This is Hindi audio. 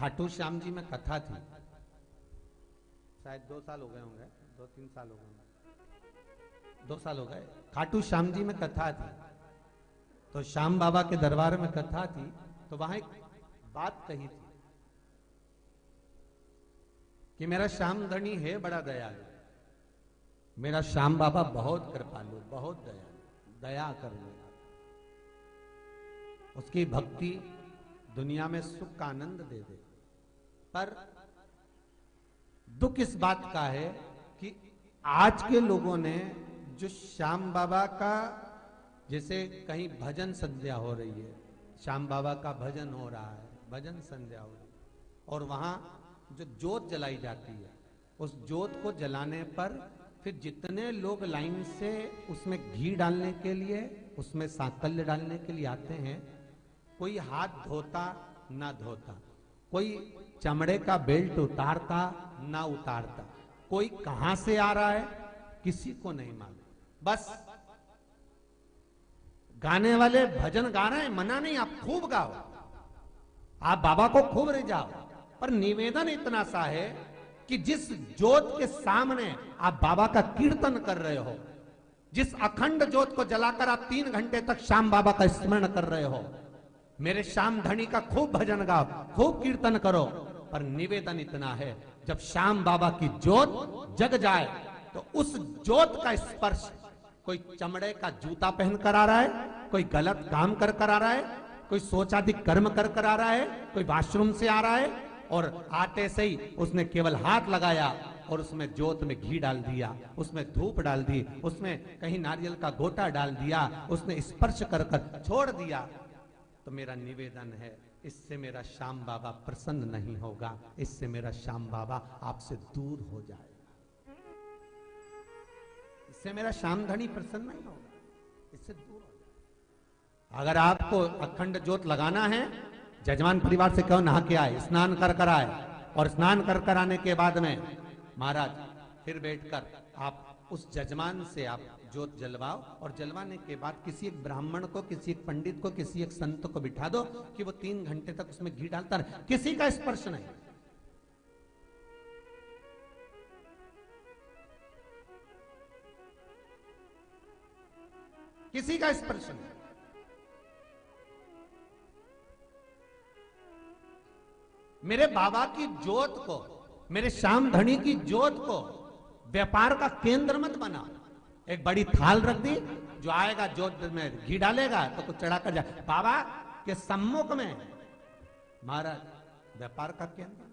खाटू श्याम जी में कथा थी, शायद 2 साल हो गए होंगे, 2-3 साल हो गए, 2 साल हो गए। खाटू श्याम जी में कथा थी, तो श्याम बाबा के दरबार में कथा थी, तो वहां एक बात कही थी कि मेरा श्याम धनी है बड़ा दयालु, मेरा श्याम बाबा बहुत कृपालु, बहुत दयालु, दया करने, उसकी भक्ति दुनिया में सुख का आनंद दे दे। पर दुख इस बात का है कि आज के लोगों ने जो श्याम बाबा का, जैसे कहीं भजन संध्या हो रही है, श्याम बाबा का भजन हो रहा है, भजन संध्या हो रही है, और वहां जो जोत जलाई जाती है, उस जोत को जलाने पर फिर जितने लोग लाइन से उसमें घी डालने के लिए, उसमें सांकल्य डालने के लिए आते हैं, कोई हाथ धोता ना धोता, कोई चमड़े का बेल्ट उतारता ना उतारता, कोई कहां से आ रहा है किसी को नहीं मालूम। बस गाने वाले भजन गा रहे हैं, मना नहीं, आप खूब गाओ, आप बाबा को खूब रिझाओ, पर निवेदन इतना सा है कि जिस जोत के सामने आप बाबा का कीर्तन कर रहे हो, जिस अखंड जोत को जलाकर आप 3 घंटे तक श्याम बाबा का स्मरण कर रहे हो, मेरे श्याम धनी का खूब भजन गाओ, खूब कीर्तन करो, पर निवेदन इतना है, जब श्याम बाबा की जोत जग जाए तो उस जोत का स्पर्श कोई चमड़े का जूता पहन कर आ रहा है, कोई गलत काम कर कर आ रहा है, कोई सोचाधिक कर्म कर कर आ रहा है, कोई वॉशरूम से आ रहा है, और आते से ही उसने केवल हाथ लगाया और उसमें जोत में घी डाल दिया, उसमें धूप डाल दी, उसमें कहीं नारियल का गोटा डाल दिया, उसने स्पर्श कर कर छोड़ दिया। तो मेरा निवेदन है, इससे मेरा श्याम बाबा प्रसन्न नहीं होगा, इससे मेरा श्याम बाबा आपसे दूर हो जाएगा, इससे मेरा श्याम धनी प्रसन्न नहीं होगा, इससे दूर हो जाएगा। अगर आपको अखंड ज्योत लगाना है, जजमान परिवार से क्यों नहा के आए, स्नान कर कर आए, और स्नान कर कर आने के बाद में महाराज फिर बैठकर आप उस जजमान से आप ज्योत जलवाओ, और जलवाने के बाद किसी एक ब्राह्मण को, किसी एक पंडित को, किसी एक संत को बिठा दो कि वो 3 घंटे तक उसमें घी डालता रहे, किसी का स्पर्श नहीं। किसी का स्पर्श नहीं। मेरे बाबा की ज्योत को, मेरे श्याम धनी की ज्योत को व्यापार का केंद्र मत बना। एक बड़ी थाल रख दी, जो आएगा ज्योत में घी डालेगा तो कुछ चढ़ा कर जाए, बाबा के सम्मुख में महाराज व्यापार का केंद्र